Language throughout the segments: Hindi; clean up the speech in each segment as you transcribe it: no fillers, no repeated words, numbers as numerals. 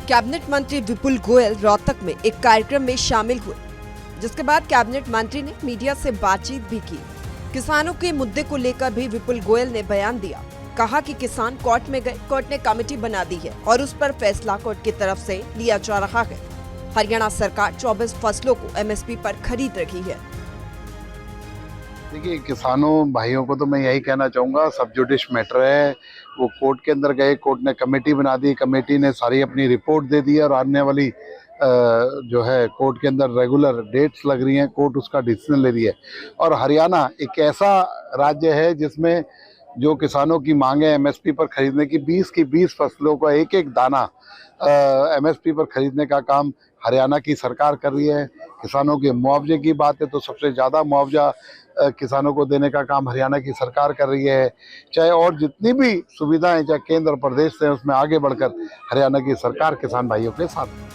कैबिनेट मंत्री विपुल गोयल रोहतक में एक कार्यक्रम में शामिल हुए, जिसके बाद कैबिनेट मंत्री ने मीडिया से बातचीत भी की। किसानों के मुद्दे को लेकर भी विपुल गोयल ने बयान दिया। कहा कि किसान कोर्ट में गए, कोर्ट ने कमेटी बना दी है और उस पर फैसला कोर्ट की तरफ से लिया जा रहा है। हरियाणा सरकार 24 फसलों को एमएसपी पर खरीद रही है। देखिए, किसानों भाइयों को तो मैं यही कहना चाहूँगा, सब जुडिश मैटर है। वो कोर्ट के अंदर गए, कोर्ट ने कमेटी बना दी, कमेटी ने सारी अपनी रिपोर्ट दे दी और आने वाली जो है कोर्ट के अंदर रेगुलर डेट्स लग रही हैं, कोर्ट उसका डिसीजन ले रही है। और हरियाणा एक ऐसा राज्य है जिसमें जो किसानों की मांग है एमएसपी पर खरीदने की, 20 फसलों का एक एक दाना एमएसपी पर खरीदने का काम हरियाणा की सरकार कर रही है। किसानों के मुआवजे की बात है तो सबसे ज़्यादा मुआवजा किसानों को देने का काम हरियाणा की सरकार कर रही है। चाहे और जितनी भी सुविधाएं चाहे केंद्र और प्रदेश से, उसमें आगे बढ़कर हरियाणा की सरकार किसान भाइयों के साथ है।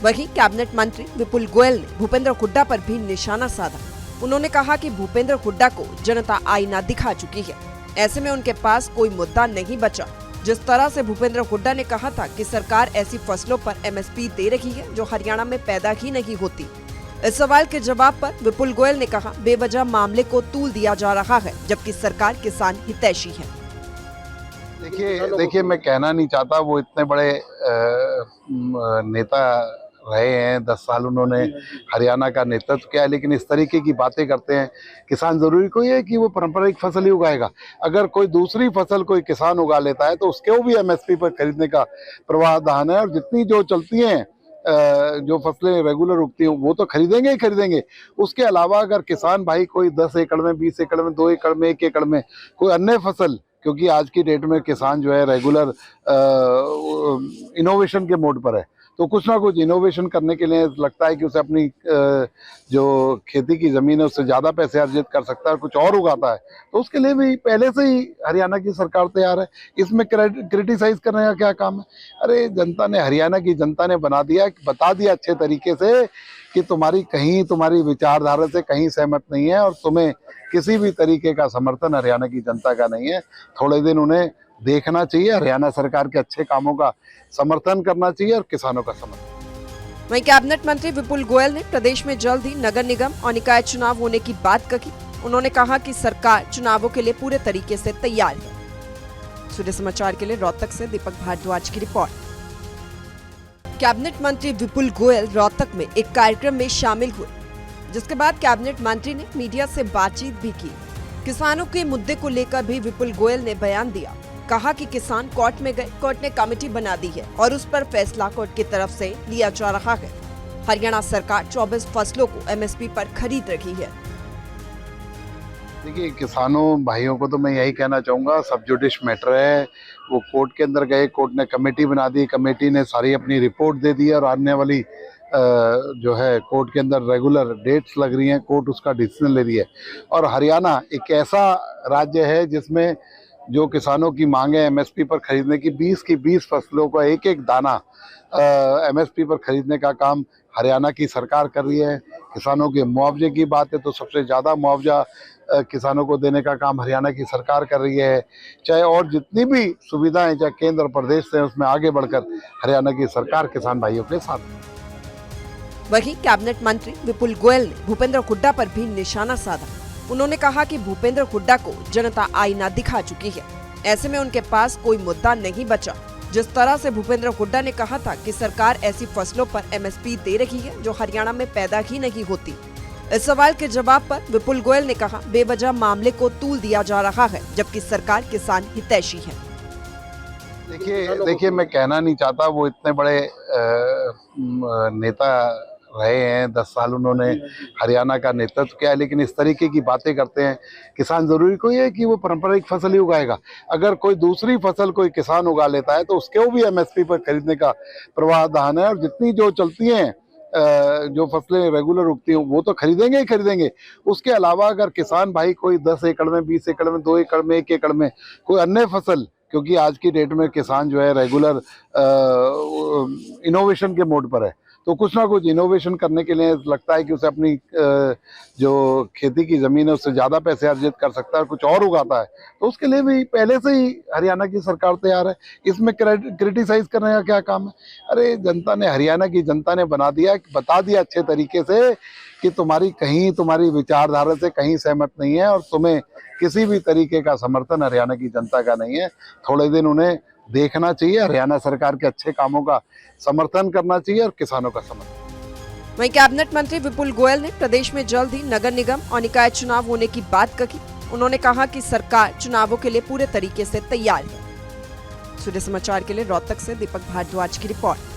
वहीं कैबिनेट मंत्री विपुल गोयल ने भूपेंद्र हुड्डा पर भी निशाना साधा। उन्होंने कहा कि भूपेंद्र हुड्डा को जनता आईना दिखा चुकी है, ऐसे में उनके पास कोई मुद्दा नहीं बचा। जिस तरह से भूपेंद्र हुड्डा ने कहा था कि सरकार ऐसी फसलों पर एमएसपी दे रही है जो हरियाणा में पैदा ही नहीं होती। इस सवाल के जवाब पर विपुल गोयल ने कहा, बेवजह मामले को तूल दिया जा रहा है, जबकि सरकार किसान हितैषी है। देखिए, मैं कहना नहीं चाहता, वो इतने बड़े नेता रहे हैं, 10 साल उन्होंने हरियाणा का नेतृत्व किया है, लेकिन इस तरीके की बातें करते हैं। किसान जरूरी कोई है कि वो पारंपरिक फसल ही उगाएगा। अगर कोई दूसरी फसल कोई किसान उगा लेता है तो उसके भी एमएसपी पर खरीदने का प्रावधान है। और जितनी जो चलती हैं जो फसलें रेगुलर उगती हैं वो तो खरीदेंगे ही खरीदेंगे। उसके अलावा अगर किसान भाई कोई 10 एकड़ में, 20 एकड़ में, 2 एकड़ में, 1 एकड़ में कोई अन्य फसल, क्योंकि आज की डेट में किसान जो है रेगुलर इनोवेशन के मोड पर है, तो कुछ ना कुछ इनोवेशन करने के लिए लगता है कि उसे अपनी जो खेती की ज़मीन है उससे ज़्यादा पैसे अर्जित कर सकता है, कुछ और उगाता है, तो उसके लिए भी पहले से ही हरियाणा की सरकार तैयार है। इसमें क्रिटिसाइज करने का क्या काम है? अरे जनता ने, हरियाणा की जनता ने बता दिया अच्छे तरीके से कि तुम्हारी विचारधारा से कहीं सहमत नहीं है और तुम्हें किसी भी तरीके का समर्थन हरियाणा की जनता का नहीं है। थोड़े दिन उन्हें देखना चाहिए, हरियाणा सरकार के अच्छे कामों का समर्थन करना चाहिए और किसानों का समर्थन। वहीं कैबिनेट मंत्री विपुल गोयल ने प्रदेश में जल्द ही नगर निगम और निकाय चुनाव होने की बात कही। उन्होंने कहा कि सरकार चुनावों के लिए पूरे तरीके से तैयार है। सूर्य समाचार के लिए रोहतक से दीपक भारद्वाज की रिपोर्ट। कैबिनेट मंत्री विपुल गोयल रोहतक में एक कार्यक्रम में शामिल हुए, जिसके बाद कैबिनेट मंत्री ने मीडिया से बातचीत भी की। किसानों के मुद्दे को लेकर भी विपुल गोयल ने बयान दिया। कहा कि किसान कोर्ट में गए, कोर्ट ने कमेटी बना दी है और उस पर फैसला कोर्ट की तरफ से लिया जा रहा है। हरियाणा सरकार 24 फसलों को एमएसपी पर खरीद रही है। देखिए, किसानों भाइयों को तो मैं यही कहना चाहूँगा, सब जुडिश मैटर है। वो कोर्ट के अंदर गए, कोर्ट ने कमेटी बना दी, कमेटी ने सारी अपनी रिपोर्ट दे दी और आने वाली जो है कोर्ट के अंदर रेगुलर डेट्स लग रही हैं, कोर्ट उसका डिसीजन ले रही है। और हरियाणा एक ऐसा राज्य है जिसमें जो किसानों की मांग है एमएसपी पर खरीदने की, 20 फसलों का एक एक दाना एमएसपी पर खरीदने का काम हरियाणा की सरकार कर रही है। किसानों के मुआवजे की बात है तो सबसे ज़्यादा मुआवजा किसानों को देने का काम हरियाणा की सरकार कर रही है। चाहे और जितनी भी सुविधाएं चाहे केंद्र और प्रदेश से, उसमें आगे बढ़कर हरियाणा की सरकार किसान भाइयों के साथ है। वहीं कैबिनेट मंत्री विपुल गोयल ने भूपेंद्र हुड्डा पर भी निशाना साधा। उन्होंने कहा कि भूपेंद्र हुड्डा को जनता आईना दिखा चुकी है, ऐसे में उनके पास कोई मुद्दा नहीं बचा। जिस तरह से भूपेंद्र हुड्डा ने कहा था कि सरकार ऐसी फसलों पर एमएसपी दे रही है जो हरियाणा में पैदा ही नहीं होती। इस सवाल के जवाब पर विपुल गोयल ने कहा, बेवजह मामले को तूल दिया जा रहा है, जबकि सरकार किसान हितैषी है। देखिए, मैं कहना नहीं चाहता, वो इतने बड़े नेता रहे हैं, 10 साल उन्होंने हरियाणा का नेतृत्व किया है, लेकिन इस तरीके की बातें करते हैं। किसान जरूरी कोई है कि वो पारंपरिक फसल ही उगाएगा। अगर कोई दूसरी फसल कोई किसान उगा लेता है तो उसके भी एमएसपी पर खरीदने का प्रावधान है। और जितनी जो चलती हैं जो फसलें रेगुलर उगती हैं वो तो खरीदेंगे ही खरीदेंगे। उसके अलावा अगर किसान भाई कोई 10 एकड़ में, 20 एकड़ में, 2 एकड़ में, 1 एकड़ में कोई अन्य फसल, क्योंकि आज की डेट में किसान जो है रेगुलर इनोवेशन के मोड पर है, तो कुछ ना कुछ इनोवेशन करने के लिए लगता है कि उसे अपनी जो खेती की ज़मीन है उससे ज़्यादा पैसे अर्जित कर सकता है, कुछ और उगाता है, तो उसके लिए भी पहले से ही हरियाणा की सरकार तैयार है। इसमें क्रिटिसाइज करने का क्या काम है? अरे जनता ने, हरियाणा की जनता ने बता दिया अच्छे तरीके से कि तुम्हारी विचारधारा से कहीं सहमत नहीं है और तुम्हें किसी भी तरीके का समर्थन हरियाणा की जनता का नहीं है। थोड़े दिन उन्हें देखना चाहिए, हरियाणा सरकार के अच्छे कामों का समर्थन करना चाहिए और किसानों का समर्थन। वहीं कैबिनेट मंत्री विपुल गोयल ने प्रदेश में जल्द ही नगर निगम और निकाय चुनाव होने की बात कही। उन्होंने कहा कि सरकार चुनावों के लिए पूरे तरीके से तैयार है। सूर्य समाचार के लिए रोहतक से दीपक भारद्वाज की रिपोर्ट।